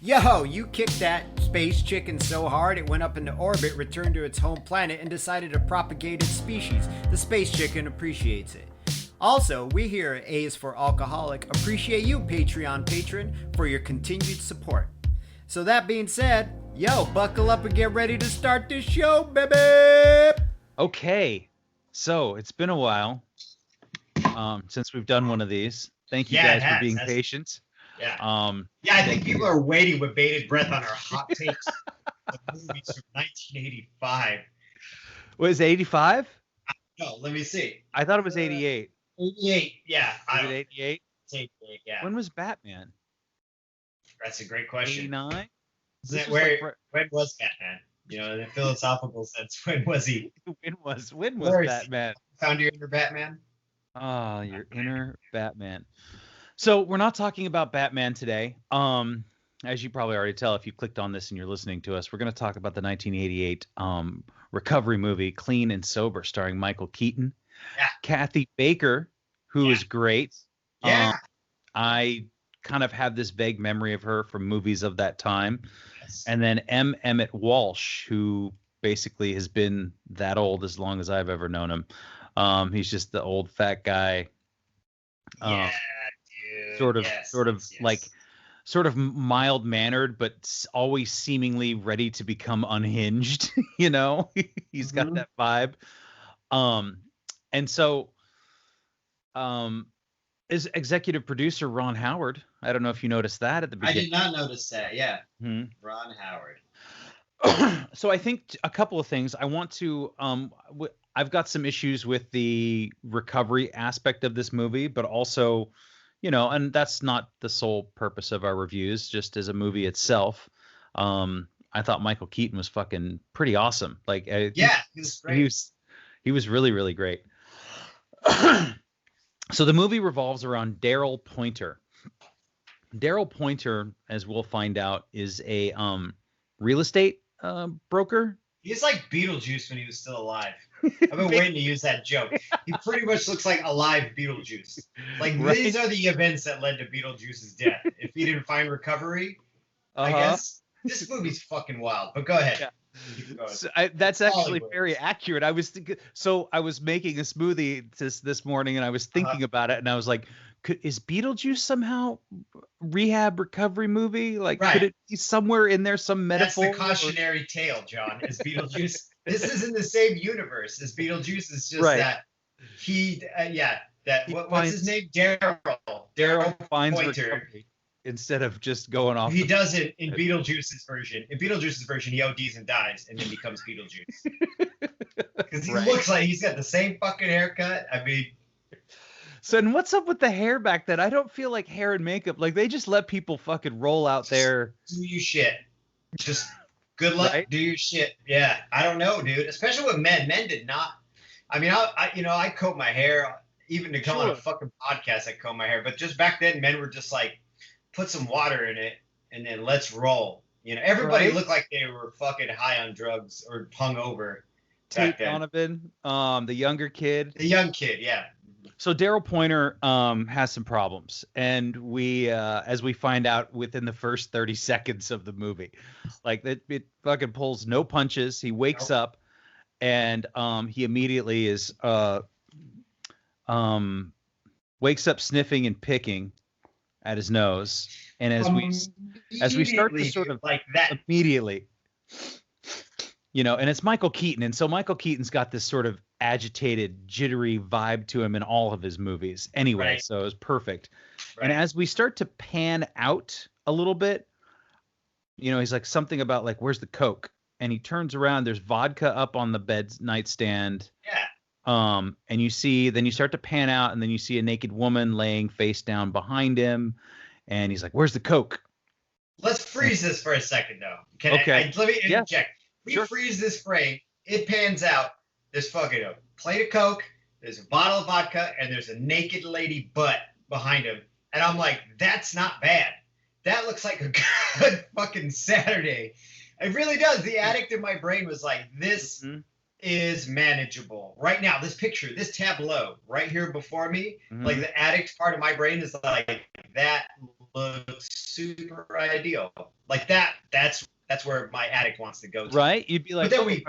Yo, you kicked that space chicken so hard it went up into orbit, returned to its home planet, and decided to propagate its species. The space chicken appreciates it. Also, we here at A is for Alcoholic appreciate you, Patreon patron, for your continued support. So that being said, yo, buckle up and get ready to start this show, baby! Okay, so it's been a while since we've done one of these. Thank you guys for being patient. Yeah. I think people are waiting with bated breath on our hot takes of movies from 1985. Was it 85? No, let me see. I thought it was 88. 88, yeah. Was it 88? It's 88, yeah. When was Batman? That's a great question. 89? When was Batman? You know, in a philosophical sense, when was he? When was Batman? Found your inner Batman? Oh, your inner Batman. So we're not talking about Batman today. As you probably already tell, if you clicked on this and you're listening to us, we're going to talk about the 1988 recovery movie, Clean and Sober, starring Michael Keaton, Kathy Baker, who is great. Yeah. I kind of have this vague memory of her from movies of that time. Yes. And then Emmet Walsh, who basically has been that old as long as I've ever known him. He's just the old fat guy. Sort of mild mannered, but always seemingly ready to become unhinged. You know, he's got that vibe. And so, is executive producer Ron Howard. I don't know if you noticed that at the beginning. I did not notice that. Yeah. Ron Howard. So I think a couple of things. I want to, I've got some issues with the recovery aspect of this movie, but also, you know, and that's not the sole purpose of our reviews, just as a movie itself. I thought Michael Keaton was fucking pretty awesome. Like, he was great. He was really, really great. So the movie revolves around Daryl Pointer. Daryl Pointer, as we'll find out, is a real estate broker. He's like Beetlejuice when he was still alive. I've been waiting to use that joke. He pretty much looks like alive Beetlejuice. Like, these are the events that led to Beetlejuice's death. If he didn't find recovery, I guess. This movie's fucking wild. But go ahead. Yeah. So that's actually very accurate. I was thinking, so I was making a smoothie this morning, and I was thinking about it, and I was like, is Beetlejuice somehow rehab recovery movie? Like, could it be somewhere in there, some metaphor? That's the cautionary tale, John. Is Beetlejuice? This is in the same universe as Beetlejuice. Is just that he, what's his name? Daryl finds Pointer. Recovery instead of just going off. He does it in Beetlejuice's version. In Beetlejuice's version, he ODs and dies, and then becomes Beetlejuice. Because he looks like he's got the same fucking haircut. I mean. So, and what's up with the hair back then? I don't feel like hair and makeup. Like, they just let people fucking roll out there. Do you shit. Just good luck. Right? Do your shit. Yeah. I don't know, dude. Especially with men. Men did not. I mean, I comb my hair. Even to come on a fucking podcast, I comb my hair. But just back then, men were just like, put some water in it and then let's roll. You know, everybody looked like they were fucking high on drugs or hungover. Tate Donovan, the younger kid. The young kid, yeah. So Daryl Pointer has some problems, and we, as we find out within the first 30 seconds of the movie, like it fucking pulls no punches. He wakes up, and he immediately is wakes up sniffing and picking at his nose, and as we start to sort of like that immediately, you know, and it's Michael Keaton, and so Michael Keaton's got this sort of agitated, jittery vibe to him in all of his movies anyway, so it was perfect. And as we start to pan out a little bit, you know, he's like something about like, where's the Coke? And he turns around, there's vodka up on the bed nightstand. And you start to pan out, and then you see a naked woman laying face down behind him, and he's like, where's the Coke? Let's freeze this for a second, though. Let me interject. We freeze this frame. It pans out. There's fucking a plate of Coke, there's a bottle of vodka, and there's a naked lady butt behind him. And I'm like, that's not bad. That looks like a good fucking Saturday. It really does. The addict in my brain was like, this is manageable. Right now, this picture, this tableau right here before me, like the addict part of my brain is like, that looks super ideal. Like that's where my addict wants to go to. Right? You'd be like, but then we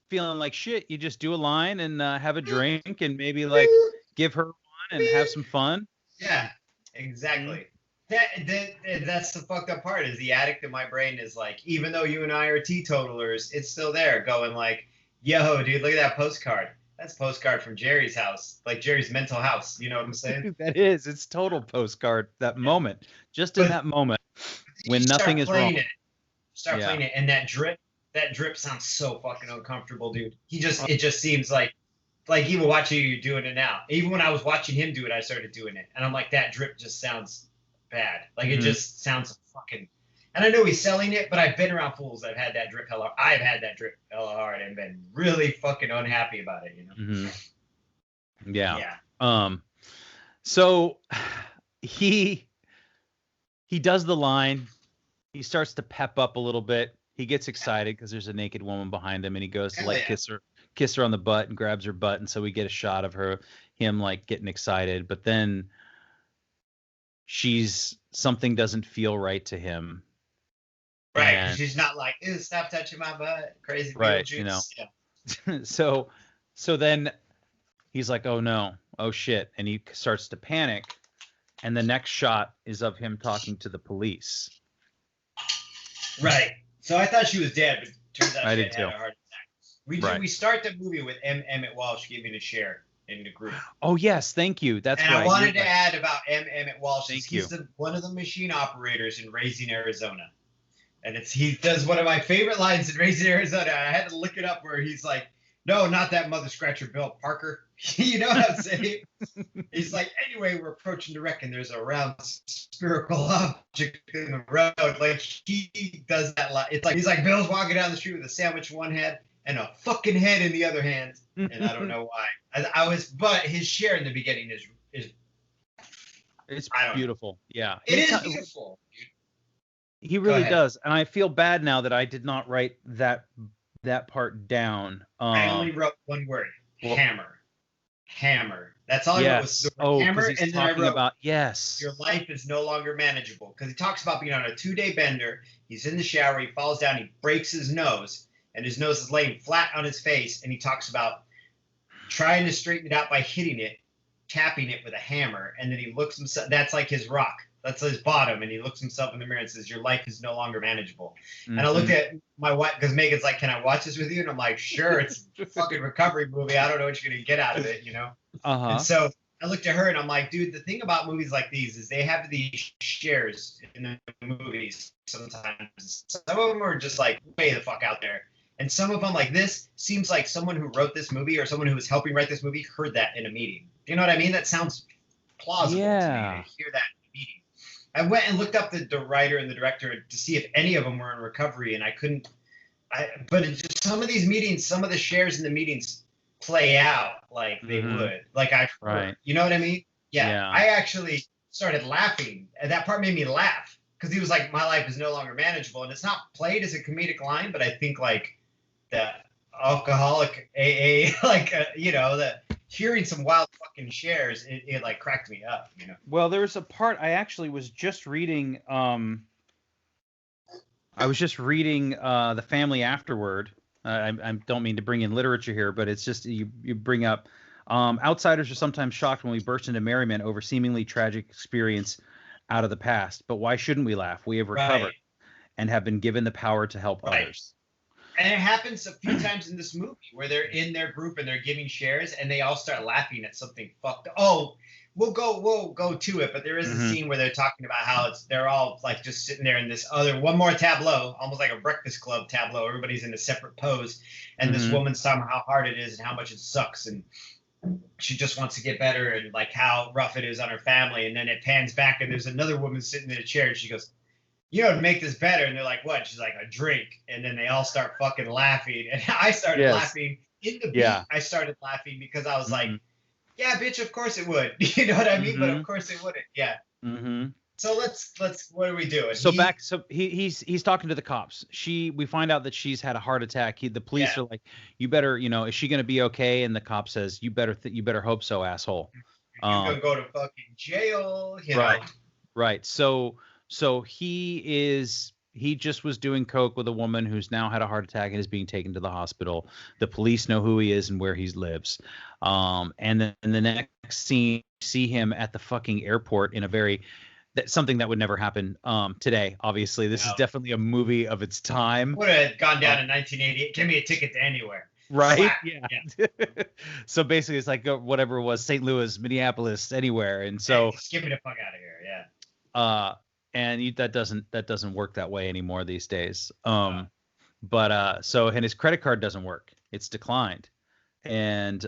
feeling like shit. You just do a line and have a drink and maybe like give her one and have some fun. Yeah, exactly. That's the fucked up part is the addict in my brain is like, even though you and I are teetotalers, it's still there going like, yo, dude, look at that postcard. That's a postcard from Jerry's house, like Jerry's mental house. You know what I'm saying? That is. It's total postcard. That moment, just in that moment when nothing is wrong. Start playing it, and that drip sounds so fucking uncomfortable, dude. It just seems like even watching you doing it now. Even when I was watching him do it, I started doing it, and I'm like, that drip just sounds bad. Like it just sounds fucking. And I know he's selling it, but I've been around fools that have had that drip hella. I've had that drip hella hard and been really fucking unhappy about it. You know. Mm-hmm. Yeah. So he does the line. He starts to pep up a little bit. He gets excited because there's a naked woman behind him, and he goes to like kiss her on the butt and grabs her butt, and so we get a shot of him like getting excited. But then something doesn't feel right to him. Right, and she's not like, ew, stop touching my butt, crazy. Right, you know. Yeah. So then he's like, oh no, oh shit, and he starts to panic, and the next shot is of him talking to the police. Right. So I thought she was dead, but turns out she had a heart attack. We start the movie with Emmet Walsh giving a share in the group. Oh yes, thank you. That's right. And I wanted to add about Emmet Walsh. He's one of the machine operators in Raising Arizona. And he does one of my favorite lines in Raising Arizona. I had to look it up where he's like, no, not that mother scratcher Bill Parker. You know what I'm saying? He's like, anyway, we're approaching the wreck and there's a round spherical object in the road. Like he does that lot. It's like he's like Bill's walking down the street with a sandwich in one hand and a fucking head in the other hand. And I don't know why. But his share in the beginning is it's beautiful. Yeah. It is beautiful. He really does. And I feel bad now that I did not write that part down. I only wrote one word. Hammer. That's all I wrote was the word hammer. And then I wrote about your life is no longer manageable. Because he talks about being on a 2-day bender. He's in the shower. He falls down. He breaks his nose. And his nose is laying flat on his face. And he talks about trying to straighten it out by hitting it, tapping it with a hammer. And then he looks himself. That's like his rock. That's his bottom, and he looks himself in the mirror and says, your life is no longer manageable. Mm-hmm. And I looked at my wife, because Megan's like, can I watch this with you? And I'm like, sure, it's a fucking recovery movie. I don't know what you're going to get out of it, you know? Uh-huh. And so I looked at her, and I'm like, dude, the thing about movies like these is they have these shares in the movies sometimes. Some of them are just like way the fuck out there. And some of them, like this, seems like someone who wrote this movie or someone who was helping write this movie heard that in a meeting. Do you know what I mean? That sounds plausible to me to hear that in a meeting. I went and looked up the writer and the director to see if any of them were in recovery, and I couldn't. But just some of these meetings, some of the shares in the meetings play out like they would. Like you know what I mean? Yeah. I actually started laughing, and that part made me laugh because he was like, "My life is no longer manageable," and it's not played as a comedic line, but I think like the alcoholic AA, like you know that. Hearing some wild fucking shares, it like cracked me up, you know. Well, there was a part I actually was just reading. The Family Afterward. I don't mean to bring in literature here, but it's just you bring up outsiders are sometimes shocked when we burst into merriment over seemingly tragic experience out of the past. But why shouldn't we laugh? We have recovered and have been given the power to help others. And it happens a few times in this movie where they're in their group and they're giving shares and they all start laughing at something fucked up. Oh, we'll go to it, but there is a scene where they're talking about how they're all like just sitting there in this one more tableau, almost like a Breakfast Club tableau. Everybody's in a separate pose, and this woman's talking about how hard it is and how much it sucks, and she just wants to get better and like how rough it is on her family. And then it pans back and there's another woman sitting in a chair and she goes, you know, to make this better. And they're like, what? She's like, a drink. And then they all start fucking laughing. And I started laughing in the beat. I started laughing because I was like, yeah, bitch, of course it would. You know what I mean? But of course it wouldn't. Yeah. Mm-hmm. So let's what are we doing? So he's talking to the cops. We find out that she's had a heart attack. The police are like, you better, you know, is she going to be okay? And the cop says, you better hope so, asshole. You're going to go to fucking jail. You know? Right. So he just was doing coke with a woman who's now had a heart attack and is being taken to the hospital. The police know who he is and where he lives. And then in the next scene, you see him at the fucking airport in a very something that would never happen today. Obviously, this is definitely a movie of its time. Would have gone down in 1988. Give me a ticket to anywhere. Right. Slap. Yeah. So basically, it's like whatever it was, St. Louis, Minneapolis, anywhere. And so just give me the fuck out of here. Yeah. And that doesn't work that way anymore these days. But so and his credit card doesn't work. It's declined. And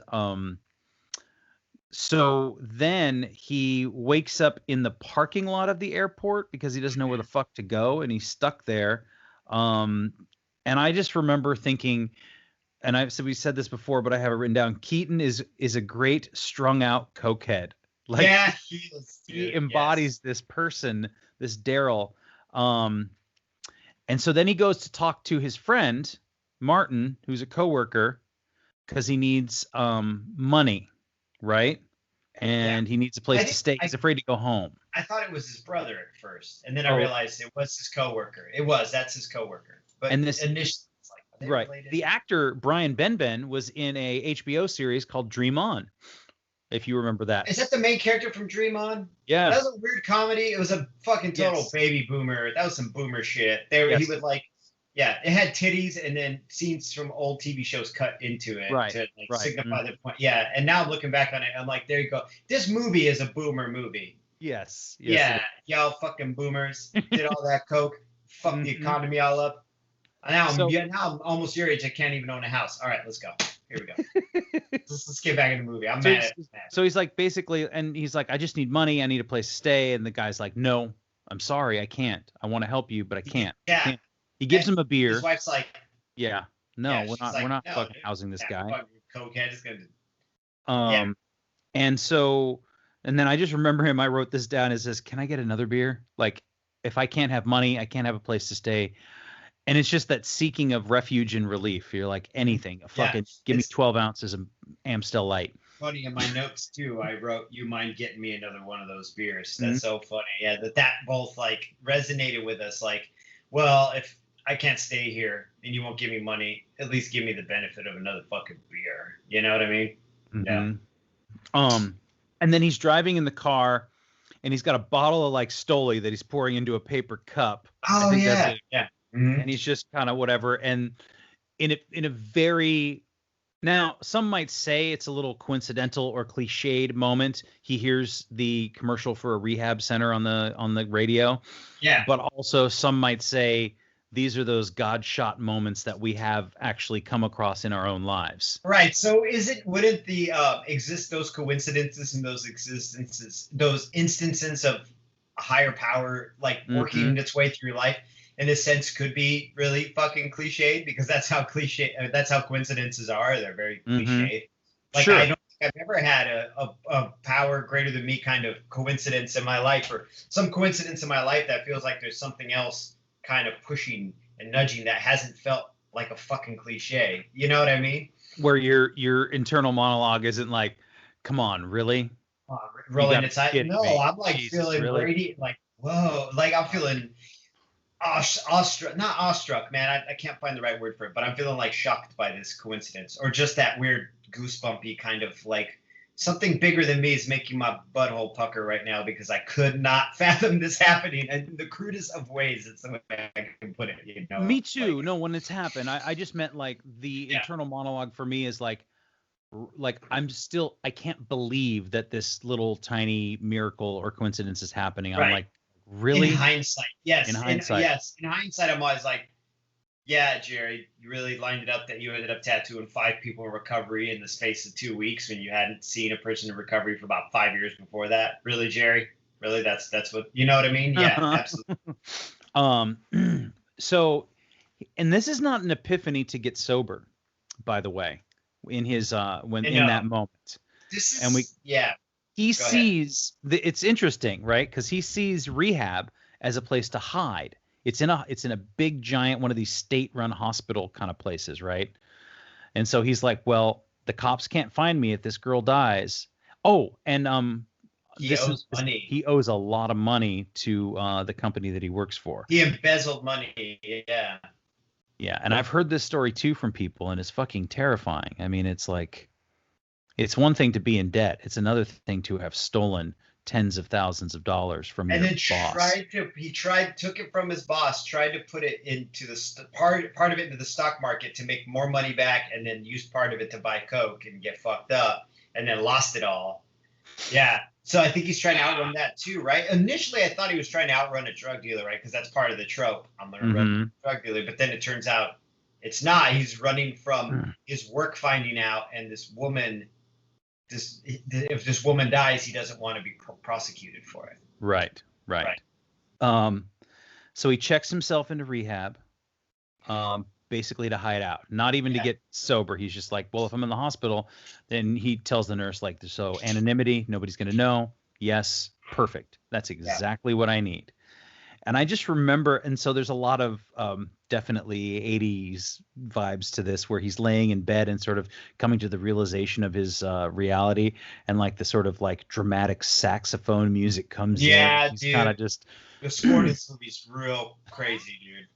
so then he wakes up in the parking lot of the airport because he doesn't know where the fuck to go, and he's stuck there. And I just remember thinking, and we said this before, but I have it written down. Keaton is a great strung out cokehead. Like, yeah, he embodies this person, this Daryl. And so then he goes to talk to his friend Martin, who's a coworker, because he needs money, right? And he needs a place to stay. He's afraid to go home. I thought it was his brother at first, and then I realized it was his coworker. That's his coworker. But initially, it's like, right. The actor Brian Benben was in a HBO series called Dream On, if you remember that. Is that the main character from Dream On? Yeah. That was a weird comedy. It was a fucking total baby boomer. That was some boomer shit. He would like, it had titties and then scenes from old TV shows cut into it to signify the point. Yeah, and now looking back on it, I'm like, there you go. This movie is a boomer movie. Yes. Y'all fucking boomers did all that coke, fucked the economy all up. Now I'm almost your age. I can't even own a house. All right, let's go. Here we go. let's get back in the movie. I'm mad. So he's like, basically, and he's like, I just need money. I need a place to stay. And the guy's like, no, I'm sorry, I can't. I want to help you, but I can't. Yeah. He gives him a beer. His wife's like, no, we're not fucking housing this guy. Cokehead is gonna. And so, and then I just remember him. I wrote this down. It says, "Can I get another beer? Like, if I can't have money, I can't have a place to stay." And it's just that seeking of refuge and relief. You're like, anything. Fucking give me 12 ounces of Amstel Light. Funny in my notes too. I wrote, "You mind getting me another one of those beers?" That's so funny. Yeah, that both like resonated with us. Like, well, if I can't stay here and you won't give me money, at least give me the benefit of another fucking beer. You know what I mean? Mm-hmm. Yeah. And then he's driving in the car, and he's got a bottle of like Stoli that he's pouring into a paper cup. Oh yeah. And he's just kind of whatever. And in a very, now some might say it's a little coincidental or cliched moment. He hears the commercial for a rehab center on the radio. Yeah. But also some might say these are those God shot moments that we have actually come across in our own lives. Right. So wouldn't the those coincidences and those instances of a higher power like working its way through life in a sense could be really fucking cliched, because that's how coincidences are. They're very cliched. Like, I don't think I've ever had a power greater than me kind of coincidence in my life, or some coincidence in my life that feels like there's something else kind of pushing and nudging that hasn't felt like a fucking cliche. You know what I mean? Where your internal monologue isn't like, come on, really? Rolling inside. No, I'm like feeling radiant, like, whoa, like I'm feeling awestruck, not awestruck, man. I can't find the right word for it, but I'm feeling like shocked by this coincidence, or just that weird goosebumpy kind of like something bigger than me is making my butthole pucker right now, because I could not fathom this happening in the crudest of ways. It's the way I can put it. You know? Me too. Like, no, when it's happened, I just meant like the internal monologue for me is like I can't believe that this little tiny miracle or coincidence is happening. I'm like, really? In hindsight, yes. In hindsight, In hindsight, I'm always like, yeah, Jerry, you really lined it up that you ended up tattooing 5 people in recovery in the space of 2 weeks when you hadn't seen a person in recovery for about 5 years before that. Really, Jerry? Really? That's what, you know what I mean? Yeah, absolutely. So, and this is not an epiphany to get sober, by the way, in his in that moment. This is, he sees it's interesting, right? Because he sees rehab as a place to hide. It's in a big giant one of these state-run hospital kind of places, right? And so he's like, well, the cops can't find me if this girl dies. Oh, and He owes money. He owes a lot of money to the company that he works for. He embezzled money. Yeah. Yeah, and I've heard this story too from people, and it's fucking terrifying. I mean, it's like, it's one thing to be in debt; it's another thing to have stolen tens of thousands of dollars from your boss. Took it from his boss, tried to put it into the part of it into the stock market to make more money back, and then used part of it to buy coke and get fucked up, and then lost it all. Yeah. So I think he's trying to outrun that too, right? Initially, I thought he was trying to outrun a drug dealer, right? Because that's part of the trope. I'm going to run a drug dealer. But then it turns out it's not. He's running from his work finding out, and this woman, if this woman dies, he doesn't want to be prosecuted for it. Right. So he checks himself into rehab, basically to hide out, not even to get sober. He's just like, well, if I'm in the hospital, then he tells the nurse, like, so anonymity, nobody's going to know. Yes. Perfect. That's exactly what I need. And I just remember, and so there's a lot of definitely 80s vibes to this, where he's laying in bed and sort of coming to the realization of his reality, and like the sort of like dramatic saxophone music comes in. Yeah, dude. Kind of just. The score to this movie is real crazy, dude.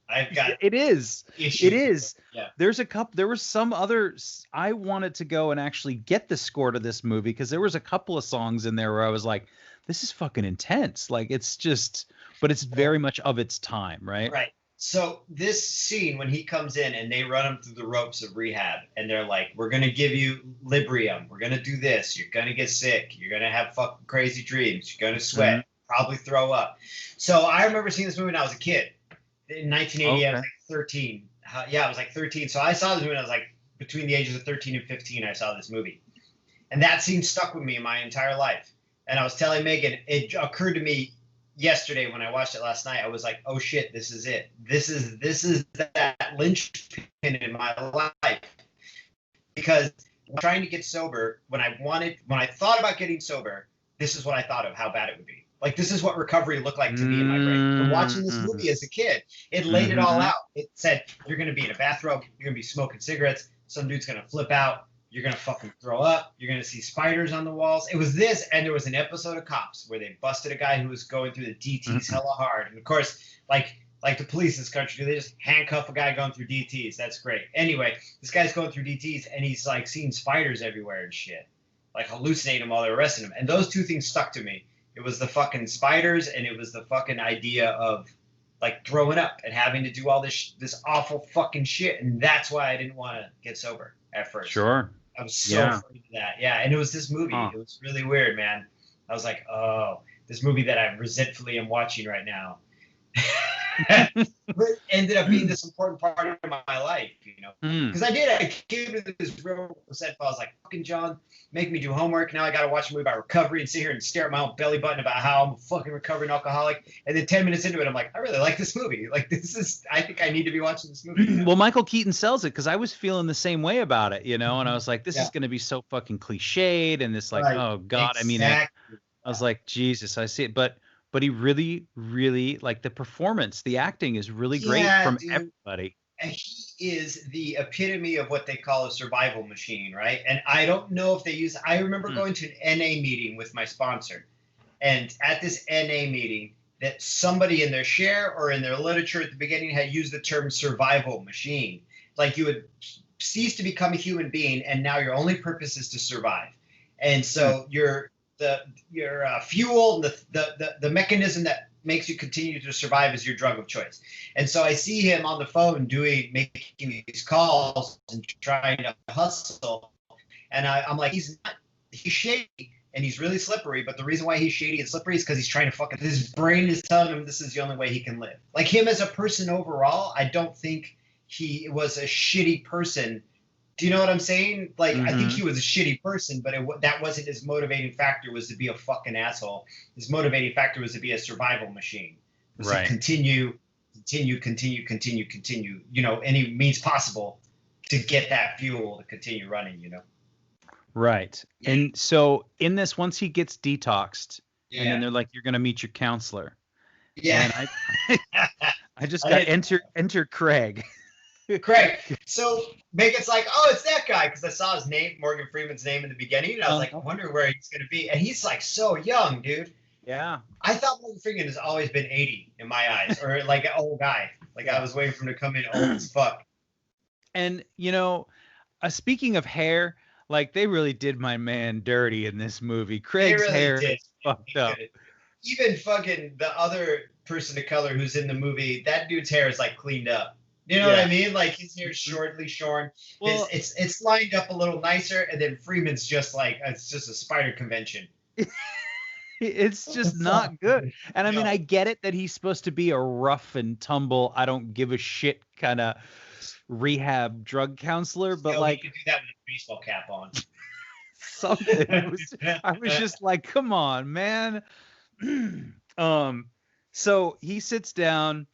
It is. Yeah. There were some others. I wanted to go and actually get the score to this movie, because there was a couple of songs in there where I was like, this is fucking intense. Like, it's just, but it's very much of its time, right? Right. So this scene, when he comes in and they run him through the ropes of rehab, and they're like, we're going to give you Librium. We're going to do this. You're going to get sick. You're going to have fucking crazy dreams. You're going to sweat. Probably throw up. So I remember seeing this movie when I was a kid. In 1980, I was like 13. I was like 13. So I saw this movie when I was like between the ages of 13 and 15. I saw this movie. And that scene stuck with me my entire life. And I was telling Megan, it occurred to me yesterday when I watched it last night. I was like, oh shit, this is it. This is that linchpin in my life. Because trying to get sober, when I thought about getting sober, this is what I thought of how bad it would be. Like, this is what recovery looked like to me in my brain. And watching this movie as a kid, it laid it all out. It said, you're going to be in a bathrobe. You're going to be smoking cigarettes. Some dude's going to flip out. You're going to fucking throw up. You're going to see spiders on the walls. It was this, and there was an episode of Cops where they busted a guy who was going through the DTs hella hard. And, of course, like the police in this country, they just handcuff a guy going through DTs. That's great. Anyway, this guy's going through DTs, and he's, like, seeing spiders everywhere and shit. Like, hallucinating them while they're arresting him. And those two things stuck to me. It was the fucking spiders, and it was the fucking idea of, like, throwing up and having to do all this awful fucking shit. And that's why I didn't want to get sober at first. Sure. I was so afraid of that. Yeah, and it was this movie. It was really weird, man. I was like, oh, this movie that I resentfully am watching right now. But ended up being this important part of my life, you know, because I came to this real set. I was like, fucking John, make me do homework. Now I got to watch a movie about recovery and sit here and stare at my own belly button about how I'm a fucking recovering alcoholic. And then 10 minutes into it, I'm like, I really like this movie. Like, I think I need to be watching this movie. You know? Well, Michael Keaton sells it, because I was feeling the same way about it, you know, and I was like, this is going to be so fucking cliched, and this, like, oh God, exactly. I mean, I was like, Jesus, I see it, but he really, really, like, the performance, the acting is really great from everybody. And he is the epitome of what they call a survival machine, right? And I don't know if they use. I remember going to an NA meeting with my sponsor, and at this NA meeting, that somebody in their share or in their literature at the beginning had used the term survival machine. Like, you would cease to become a human being, and now your only purpose is to survive. And so your fuel, the mechanism that makes you continue to survive is your drug of choice. And so I see him on the phone making these calls and trying to hustle. And I'm like, he's shady and he's really slippery. But the reason why he's shady and slippery is because he's trying to his brain is telling him this is the only way he can live. Like, him as a person overall, I don't think he was a shitty person. Do you know what I'm saying? Like, I think he was a shitty person, but that wasn't his motivating factor, was to be a fucking asshole. His motivating factor was to be a survival machine. Right. To continue, you know, any means possible to get that fuel to continue running, you know? Right. And so in this, once he gets detoxed, and then they're like, you're going to meet your counselor. Yeah. And I just got enter Craig. Craig. So Megan's like, oh, it's that guy, because I saw his name, Morgan Freeman's name in the beginning, and I was like, I wonder where he's gonna be. And he's like so young, dude. Yeah. I thought Morgan Freeman has always been 80 in my eyes, or like an old guy. Like I was waiting for him to come in old as fuck. And speaking of hair, like they really did my man dirty in this movie. Craig's really hair is fucked up. Even fucking the other person of color who's in the movie, that dude's hair is like cleaned up. You know what I mean? Like his hair's shortly shorn. Well, it's lined up a little nicer, and then Freeman's just like it's just a spider convention. It's just not good. And I mean, I get it that he's supposed to be a rough and tumble, I don't give a shit kind of rehab drug counselor, but like you could do that with a baseball cap on. Something. I was just like, come on, man. So he sits down,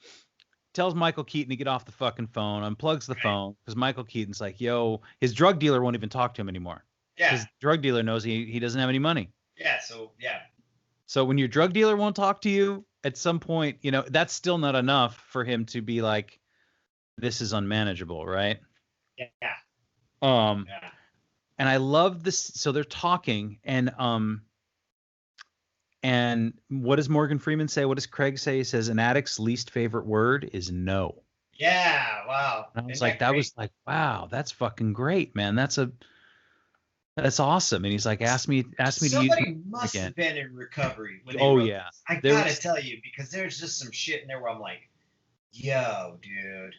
tells Michael Keaton to get off the fucking phone, unplugs the phone, because Michael Keaton's like, yo, his drug dealer won't even talk to him anymore. Yeah. His drug dealer knows he doesn't have any money. Yeah, so yeah. So when your drug dealer won't talk to you, at some point, that's still not enough for him to be like, this is unmanageable, right? Yeah. And I love this. So they're talking, and what does Morgan Freeman say? What does Craig say? He says, an addict's least favorite word is no. Yeah, wow. And I was like, that was like, wow, that's fucking great, man. That's awesome. And he's like, ask me to use it again. Somebody must have been in recovery when they wrote this. I gotta tell you, because there's just some shit in there where I'm like, yo, dude.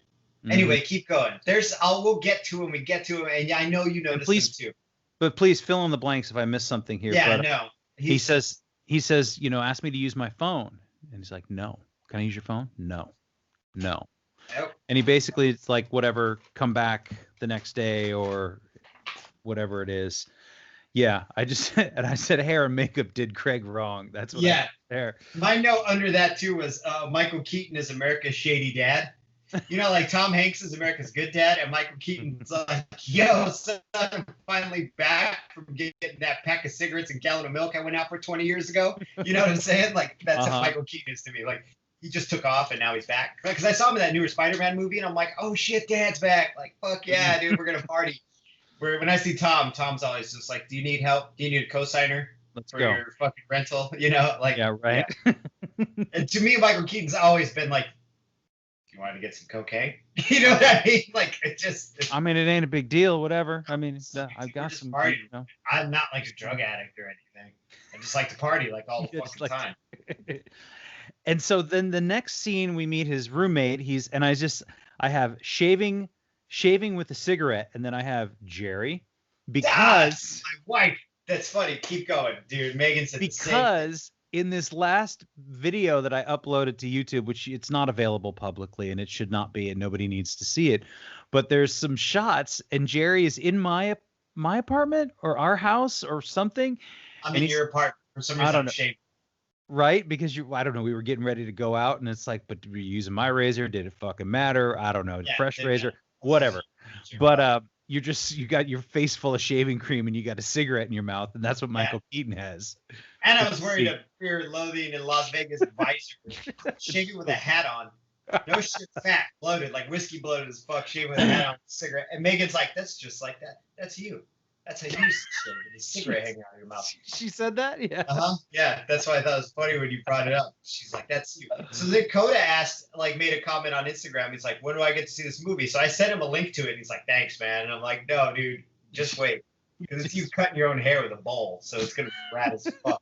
Anyway, keep going. We'll get to him. We get to him, and I know you noticed them too. But please fill in the blanks if I missed something here. Yeah, but, no. He says, ask me to use my phone, and he's like, no. Can I use your phone? No. Nope. And he basically, it's like, whatever, come back the next day or whatever it is. Yeah, I said hair and makeup did Craig wrong. That's what there. My note under that too was Michael Keaton is America's shady dad. Like Tom Hanks is America's good dad, and Michael Keaton's like, yo, son, I'm finally back from getting that pack of cigarettes and gallon of milk I went out for 20 years ago. You know what I'm saying? Like, that's what Michael Keaton is to me. Like, he just took off, and now he's back. Because I saw him in that newer Spider-Man movie, and I'm like, oh, shit, Dad's back. Like, fuck yeah, dude, we're going to party. Where when I see Tom's always just like, do you need help? Do you need a cosigner for your fucking rental? Like, yeah, right. Yeah. And to me, Michael Keaton's always been like, you want to get some cocaine? You know what I mean? Like, I mean, it ain't a big deal, whatever. I mean, I've got some. I'm not like a drug addict or anything. I just like to party like all the fucking time. And so then the next scene, we meet his roommate. I have shaving with a cigarette, and then I have Jerry because my wife. That's funny. Keep going, dude. Megan said because in this last video that I uploaded to YouTube, which it's not available publicly and it should not be, and nobody needs to see it, but there's some shots and Jerry is in my apartment or our house or something. I'm in your apartment for some reason. I don't know. Right? Because I don't know. We were getting ready to go out and it's like, but were you using my razor? Did it fucking matter? I don't know. Fresh razor, whatever. But you got your face full of shaving cream and you got a cigarette in your mouth, and that's what Michael Keaton has. And I was wearing a Fear and Loathing in Las Vegas visor, shaving with a hat on. No shit, fat, bloated, like whiskey bloated as fuck, shaving with a hat on, cigarette. And Megan's like, that's just like that. That's you. That's how you used to shave with a cigarette hanging out of your mouth. She said that? Yeah. Yeah, that's why I thought it was funny when you brought it up. She's like, that's you. So then Coda made a comment on Instagram. He's like, when do I get to see this movie? So I sent him a link to it. And he's like, thanks, man. And I'm like, no, dude, just wait. Because it's you cutting your own hair with a bowl. So it's going to be rad as fuck.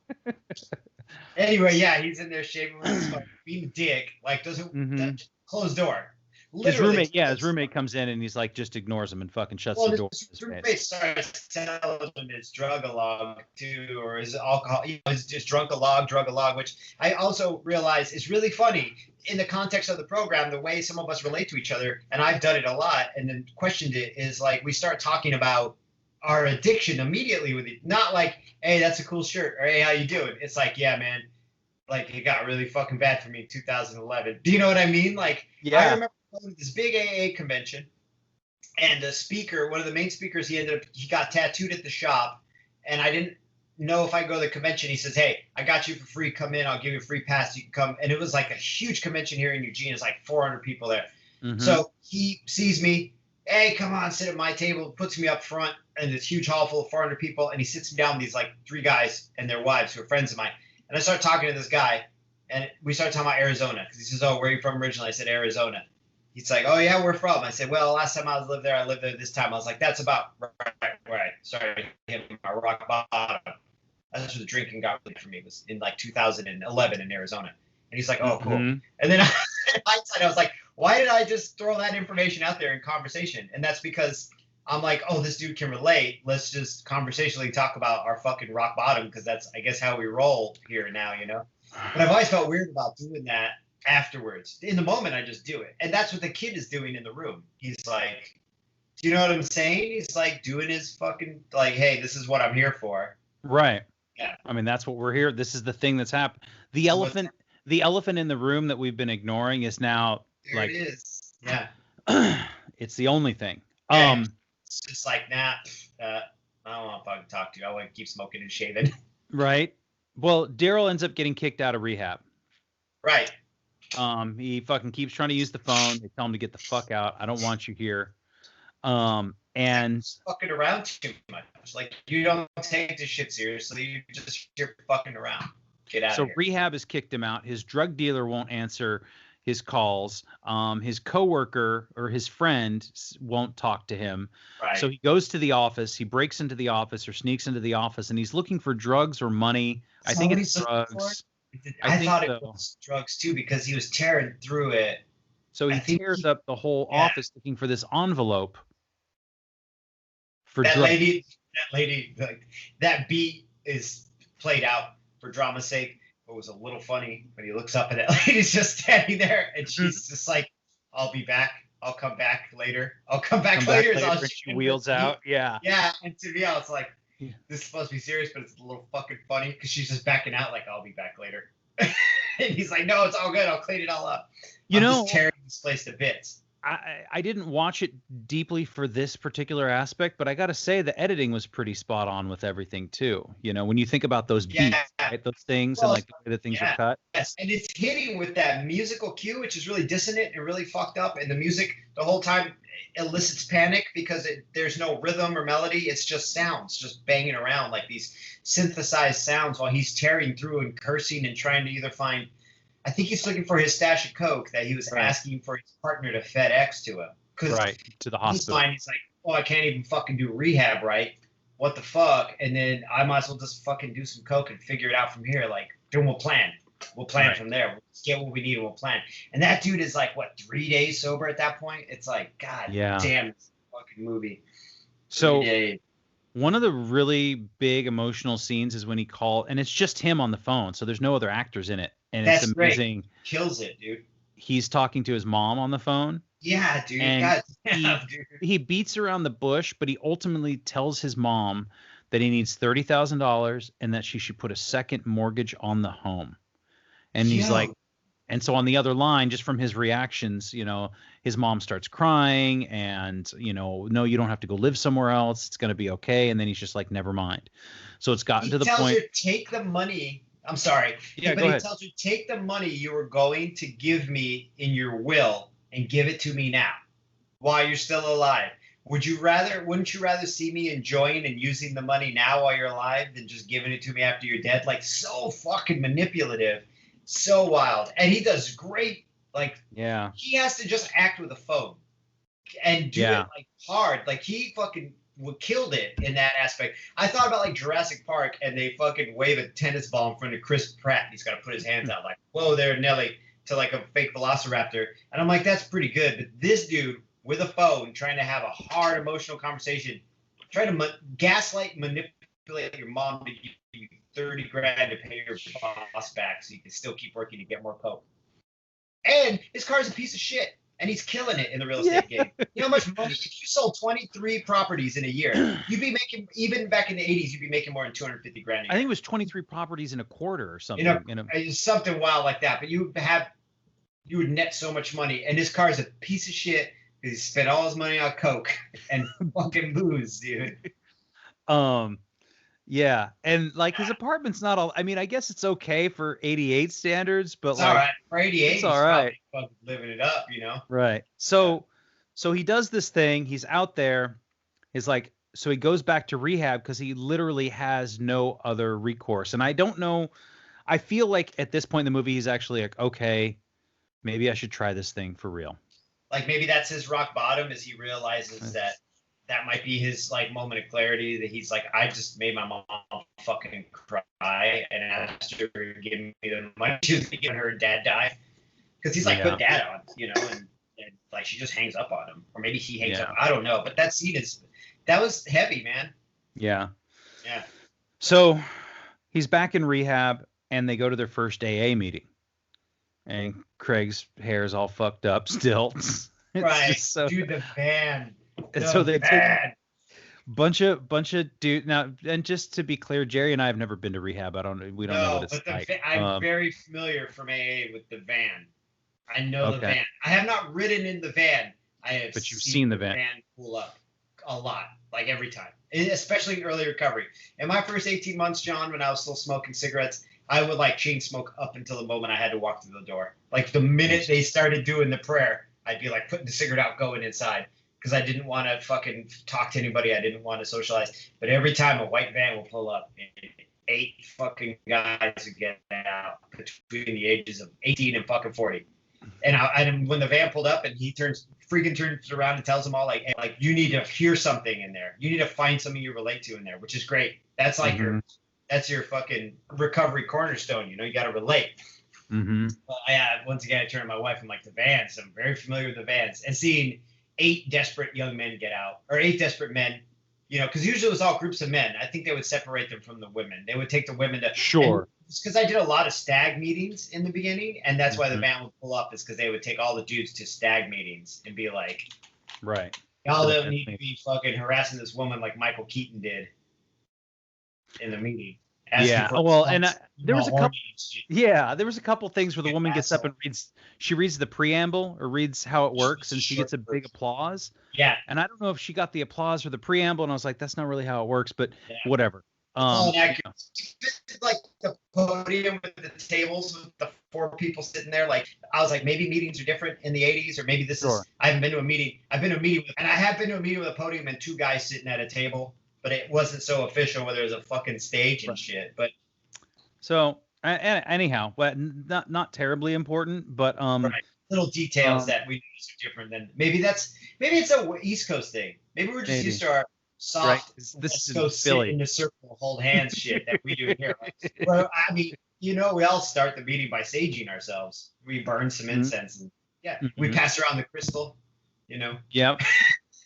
Anyway, yeah, he's in there shaving with his fucking being dick. Like, doesn't closed door. Literally, his roommate comes in and he's like, just ignores him and fucking shuts the door. His roommate starts telling him his drug-a-log too, or his alcohol, his just drug-a-log, which I also realize is really funny in the context of the program, the way some of us relate to each other, and I've done it a lot, and then questioned it, is like we start talking about our addiction immediately with it. Not like, hey, that's a cool shirt, or hey, how you doing? It's like, yeah, man, like it got really fucking bad for me in 2011. Do you know what I mean? Like, yeah. I remember going to this big AA convention, and the speaker, one of the main speakers, he got tattooed at the shop, and I didn't know if I go to the convention. He says, hey, I got you for free. Come in. I'll give you a free pass. You can come. And it was like a huge convention here in Eugene. It's like 400 people there. Mm-hmm. So he sees me. Hey, come on, sit at my table. Puts me up front in this huge hall full of 400 people, and he sits me down with these like 3 guys and their wives who are friends of mine. And I start talking to this guy, and we start talking about Arizona because he says, "Oh, where are you from originally?" I said, "Arizona." He's like, "Oh yeah, where from?" I said, "Well, last time I lived there, I lived there this time." I was like, "That's about right." Sorry, hitting my rock bottom. That's where the drinking got really for me. It was in like 2011 in Arizona. And he's like, "Oh, cool." Mm-hmm. And then in hindsight, I was like, why did I just throw that information out there in conversation? And that's because I'm like, oh, this dude can relate. Let's just conversationally talk about our fucking rock bottom, because that's, I guess, how we roll here now, you know? But I've always felt weird about doing that afterwards. In the moment, I just do it. And that's what the kid is doing in the room. He's like, do you know what I'm saying? He's like doing his fucking, like, hey, this is what I'm here for. Right. Yeah. I mean, that's what we're here. This is the thing that's happened. The elephant in the room that we've been ignoring is now there like, it is. Yeah. It's the only thing. Yeah. It's just like, nah, I don't want to fucking talk to you. I want to keep smoking and shaving. Right. Well, Daryl ends up getting kicked out of rehab. Right. He fucking keeps trying to use the phone. They tell him to get the fuck out. I don't want you here. And fucking around too much. Like, you don't take this shit seriously. You're fucking around. Get out of here. So rehab has kicked him out. His drug dealer won't answer his calls. His coworker or his friend won't talk to him. Right. So he goes to the office. He breaks into the office or sneaks into the office, and he's looking for drugs or money. I think it's drugs. I thought it was drugs too, because he was tearing through it. So he tears up the whole office looking for this envelope for drugs. That lady, like, that beat is played out for drama's sake. It was a little funny when he looks up and that lady's just standing there, and she's just like, "I'll be back. I'll come back later. I'll come back later." And she wheels out. Yeah. Yeah, and to me, I was like, this is supposed to be serious, but it's a little fucking funny because she's just backing out like, "I'll be back later." And he's like, "No, it's all good. I'll clean it all up." I'm just tearing this place to bits. I didn't watch it deeply for this particular aspect, but I got to say the editing was pretty spot on with everything too. You know, when you think about those beats, right, those things, and like the way that things are cut. Yes, and it's hitting with that musical cue, which is really dissonant and really fucked up. And the music the whole time elicits panic because there's no rhythm or melody. It's just sounds, just banging around like these synthesized sounds while he's tearing through and cursing and trying to either find. I think he's looking for his stash of coke that he was asking for his partner to FedEx to him. To the hospital. He's like, "Oh, I can't even fucking do rehab right. What the fuck?" And then I might as well just fucking do some coke and figure it out from here. Like, then we'll plan. We'll plan from there. We'll get what we need and we'll plan. And that dude is like, what, 3 days sober at that point? It's like, God damn, this fucking movie. So one of the really big emotional scenes is when he called, and it's just him on the phone. So there's no other actors in it. And that's it's amazing. Great. Kills it, dude. He's talking to his mom on the phone. Yeah, dude. And dude. He beats around the bush, but he ultimately tells his mom that he needs $30,000 and that she should put a second mortgage on the home. And he's like, and so on the other line, just from his reactions, you know, his mom starts crying and, you know, no, you don't have to go live somewhere else. It's going to be okay. And then he's just like, never mind. So it's gotten to the point. He tells her, take the money. I'm sorry. Yeah, but he tells her, take the money you were going to give me in your will and give it to me now while you're still alive. Wouldn't you rather see me enjoying and using the money now while you're alive than just giving it to me after you're dead? Like, so fucking manipulative, so wild. And he does great. Like, he has to just act with a phone and do it like hard. Like, he fucking killed it in that aspect. I thought about like Jurassic Park and they fucking wave a tennis ball in front of Chris Pratt. He's got to put his hands out like, "Whoa there, Nelly," to like a fake velociraptor. And I'm like, that's pretty good. But this dude with a phone trying to have a hard emotional conversation, trying to gaslight, manipulate your mom to give you 30 grand to pay your boss back so you can still keep working to get more coke. And his car's a piece of shit. And he's killing it in the real estate game. You know how much money? If you sold 23 properties in a year, you'd be making, even back in the 80s, you'd be making more than 250 grand a year. I think it was 23 properties in a quarter or something. It's something wild like that. But you would net so much money. And his car is a piece of shit because he spent all his money on coke and fucking booze, dude. Yeah, and like his apartment's not all. I mean, I guess it's okay for 88 standards, but it's like all right. For 88, it's all right. Fucking living it up, Right. So he does this thing. He's out there. He's like, so he goes back to rehab because he literally has no other recourse. And I don't know. I feel like at this point in the movie, he's actually like, okay, maybe I should try this thing for real. Like maybe that's his rock bottom, as he realizes that might be his like moment of clarity, that he's like, I just made my mom fucking cry and asked her to give me the money she was giving her dad die, because he's like put dad on, and like she just hangs up on him, or maybe he hangs up. I don't know, but that scene that was heavy, man. Yeah. Yeah. So he's back in rehab, and they go to their first AA meeting, and Craig's hair is all fucked up still. Right. Dude, the van. And so they take bunch of dude. Now, and just to be clear, Jerry and I have never been to rehab. We don't know what it's like. I'm very familiar from AA with the van. I know the van. I have not ridden in the van. But you've seen the van pull up a lot, like every time, especially in early recovery. In my first 18 months, John, when I was still smoking cigarettes, I would like chain smoke up until the moment I had to walk through the door. Like the minute they started doing the prayer, I'd be like putting the cigarette out, going inside, because I didn't want to fucking talk to anybody. I didn't want to socialize. But every time a white van will pull up, 8 fucking guys would get out between the ages of 18 and fucking 40. And when the van pulled up and he turns around and tells them all like, hey, like, you need to hear something in there. You need to find something you relate to in there, which is great. That's like that's your fucking recovery cornerstone. You got to relate. Mm-hmm. Once again, I turned to my wife. I'm like, the vans. I'm very familiar with the vans, and seeing 8 desperate young men get out, or 8 desperate men, because usually it was all groups of men. I think they would separate them from the women. They would take the women to because I did a lot of stag meetings in the beginning, and that's why the van would pull up, is because they would take all the dudes to stag meetings and be like, right, y'all don't need to be fucking harassing this woman like Michael Keaton did in the meeting. Yeah, well, and there was a couple. Yeah, there was a couple things where the woman gets up and reads the preamble or reads how it works, and she gets a big applause. Yeah, and I don't know if she got the applause for the preamble, and I was like, that's not really how it works, but whatever. Like the podium with the tables with the 4 people sitting there. Like, I was like, maybe meetings are different in the 80s, or maybe this is. I haven't been to a meeting. I've been to a meeting, and I have been to a meeting with a podium and 2 guys sitting at a table. But it wasn't so official where there was a fucking stage and shit. But so anyhow, well, not terribly important, but little details that we notice are different than maybe it's a East Coast thing. Maybe we're just used to our soft this is go Philly sit in the circle, hold hands shit that we do here. Well, I mean, we all start the meeting by saging ourselves. We burn some incense and we pass around the crystal. Yeah.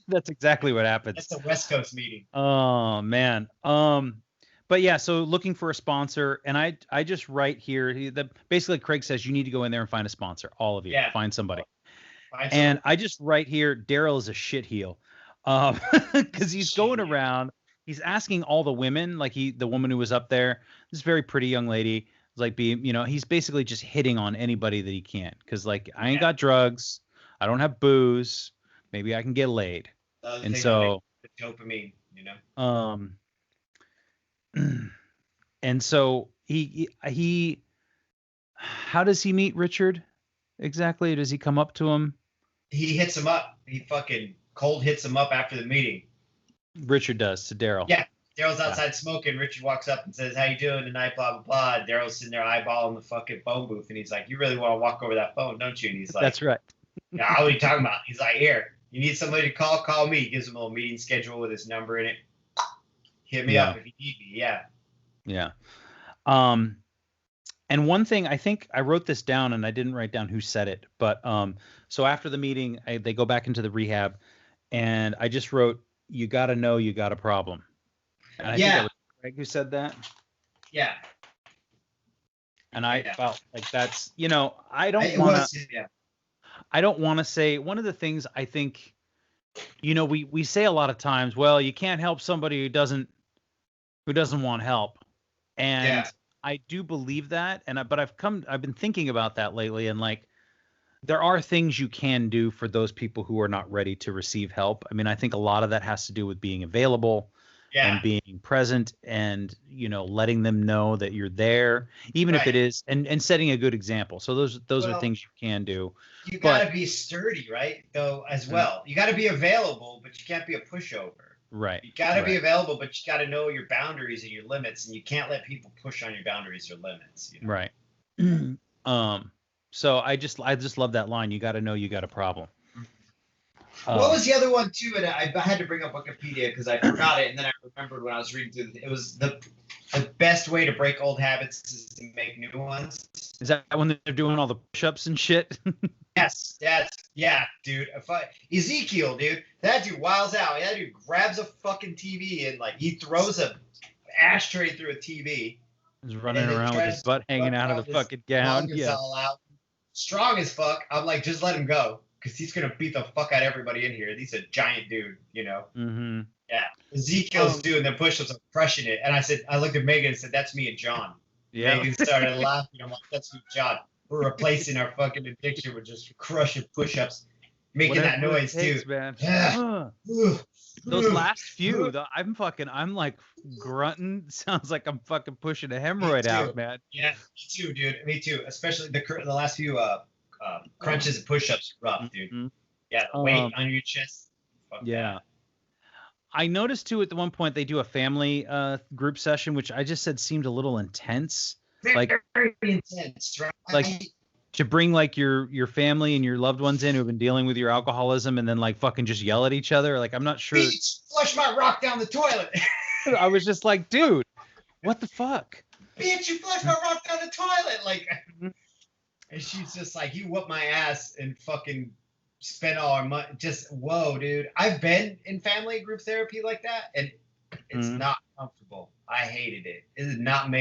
That's exactly what happens. That's a West Coast meeting. Oh man. But yeah, so looking for a sponsor, and I just write here basically Craig says you need to go in there and find a sponsor, all of you. Find somebody. And I just write here, Daryl is a shitheel. Because he's going around, he's asking all the women, like the woman who was up there, this very pretty young lady, like he's basically just hitting on anybody that he can. Because like, I ain't got drugs, I don't have booze, maybe I can get laid. And so dopamine, and so he how does he meet Richard exactly? Does he come up to him? He hits him up. He fucking cold hits him up after the meeting. Richard does to Daryl. Yeah, Daryl's outside smoking. Richard walks up and says, "How you doing tonight?" Blah blah blah. Daryl's sitting there eyeballing the fucking phone booth, and he's like, "You really want to walk over that phone, don't you?" And he's like, "That's right." Yeah, what are you talking about? He's like, "Here, you need somebody to call me." He gives him a little meeting schedule with his number in it. Hit me up if you need me. Yeah. Yeah. And one thing, I think I wrote this down and I didn't write down who said it, but so after the meeting, they go back into the rehab, and I just wrote, "You got to know you got a problem." And I think that was Craig who said that. Yeah. And I felt like that's, I don't want to. I don't want to say, one of the things I think, we say a lot of times, well, you can't help somebody who doesn't want help. And I do believe that. But I've been thinking about that lately, and like, there are things you can do for those people who are not ready to receive help. I mean, I think a lot of that has to do with being available. and being present and, letting them know that you're there, even if it is, and setting a good example. So those are things you can do. You got to be sturdy, right? Though, as well. You got to be available, but you can't be a pushover. Right. You got to be available, but you got to know your boundaries and your limits, and you can't let people push on your boundaries or limits. Right. So I just love that line. You got to know you got a problem. What was the other one too? And I had to bring up Wikipedia because I forgot it, and then I remembered when I was reading through. It was the best way to break old habits is to make new ones. Is that when they're doing all the push-ups and shit? Yes, dude. Ezekiel, dude, that dude wiles out. That dude grabs a fucking TV and he throws a ashtray through a TV. He's running around with his butt hanging out of the fucking gown. Yeah. All out. Strong as fuck. I'm like, just let him go. Because he's going to beat the fuck out of everybody in here. He's a giant dude, Mm-hmm. Yeah. Ezekiel's doing the push-ups, I'm crushing it. And I looked at Megan and said, that's me and John. Yeah. Megan started laughing. I'm like, that's you, John. We're replacing our fucking addiction with just crushing push-ups. Making that noise, too. Man. Those last few, I'm like grunting. Sounds like I'm fucking pushing a hemorrhoid out, man. Yeah, me too, dude. Me too. Especially the last few crunches and push-ups rough, dude. Mm-hmm. Yeah, the weight on your chest. Yeah. I noticed too at the one point they do a family group session, which I just said seemed a little intense. Very intense, right? Like to bring your family and your loved ones in who have been dealing with your alcoholism and then fucking just yell at each other. I'm not sure. Bitch, flush my rock down the toilet. I was just like, dude, what the fuck? Bitch, you flushed my rock down the toilet. And she's just like, you whoop my ass and fucking spend all our money. Just, whoa, dude. I've been in family group therapy like that, and it's not comfortable. I hated it. It did not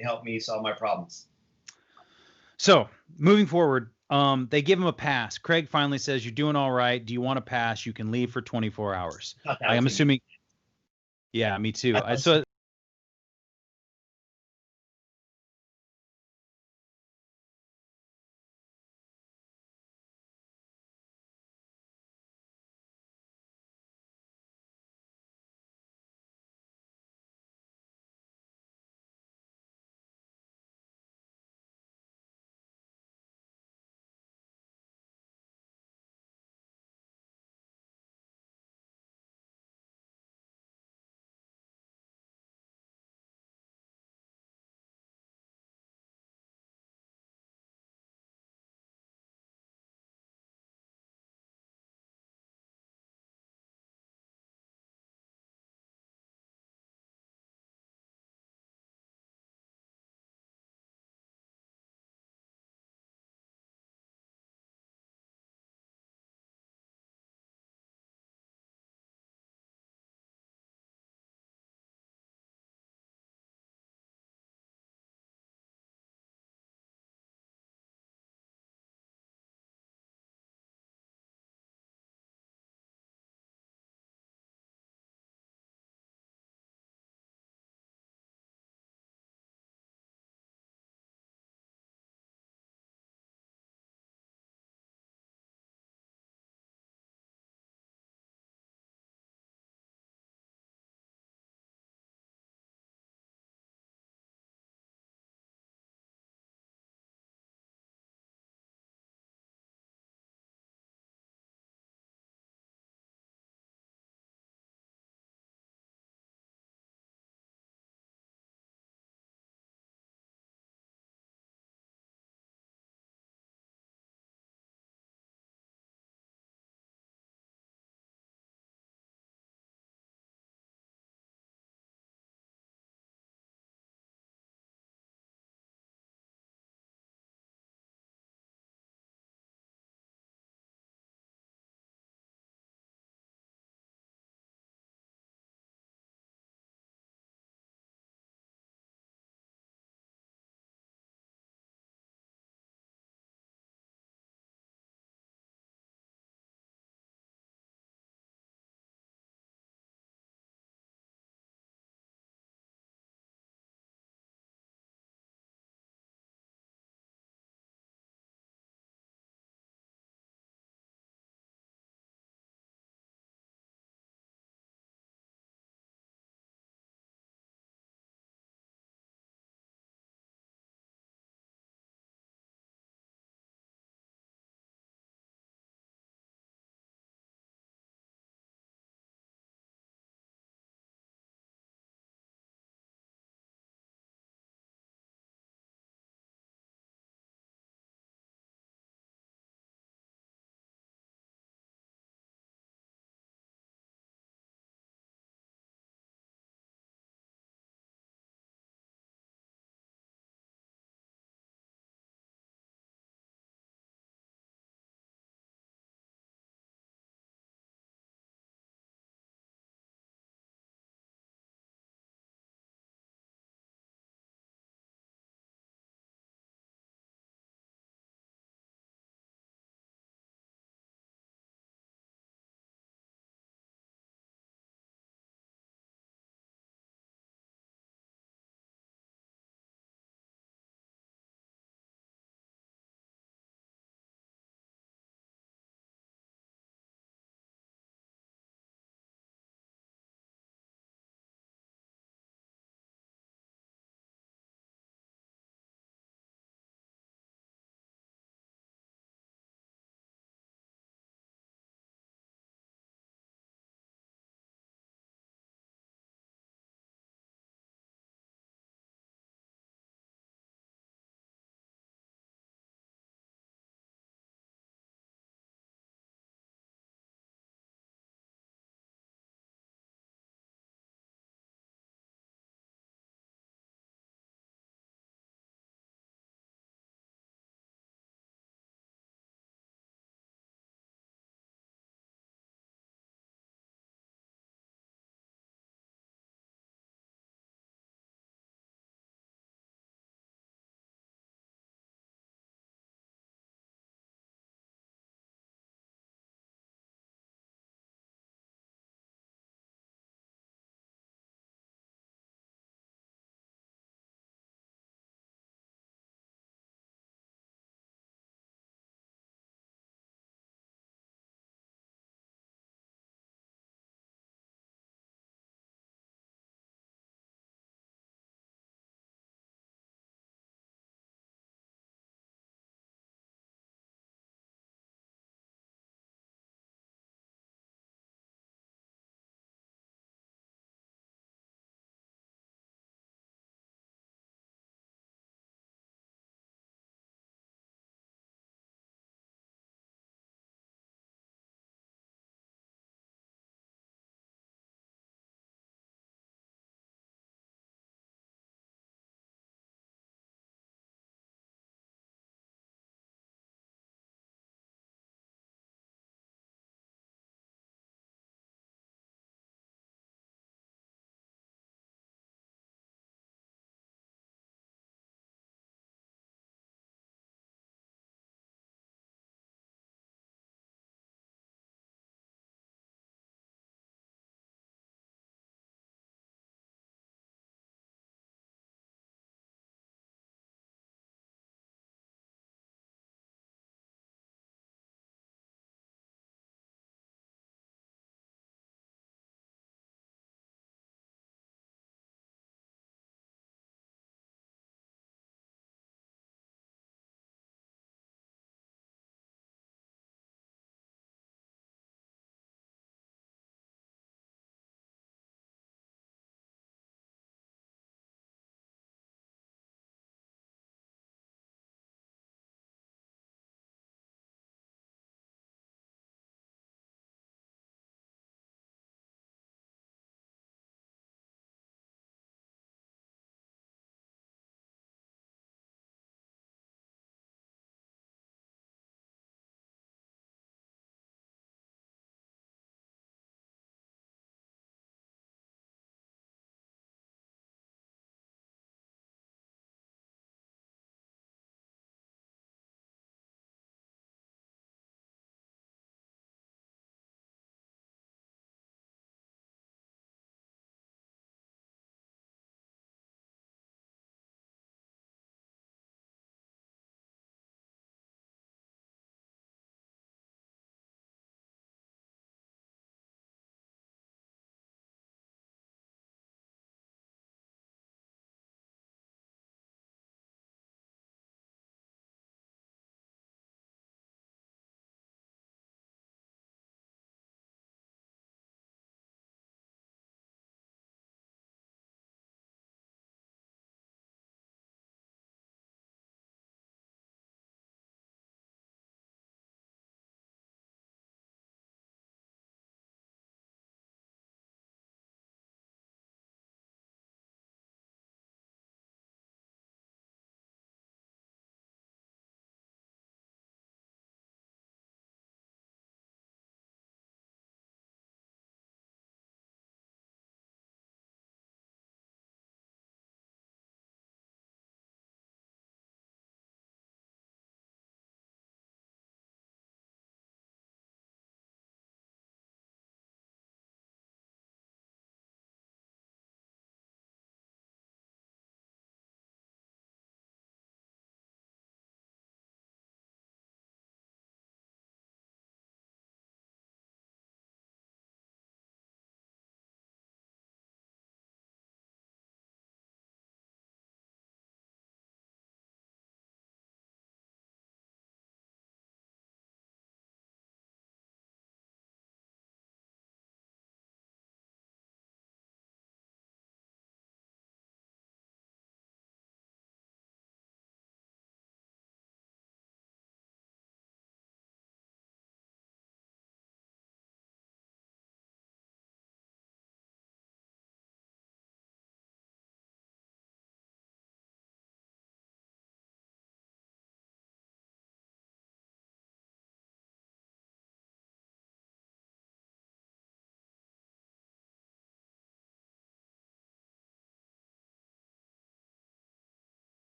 help me solve my problems. So, moving forward, they give him a pass. Craig finally says, you're doing all right. Do you want to pass? You can leave for 24 hours. I'm assuming. Yeah, me too.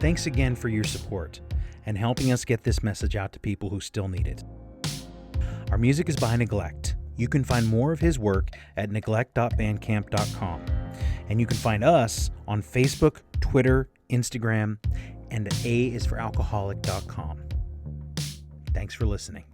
Thanks again for your support and helping us get this message out to people who still need it. Our music is by Neglect. You can find more of his work at neglect.bandcamp.com. And you can find us on Facebook, Twitter, Instagram, and A is for alcoholic.com. Thanks for listening.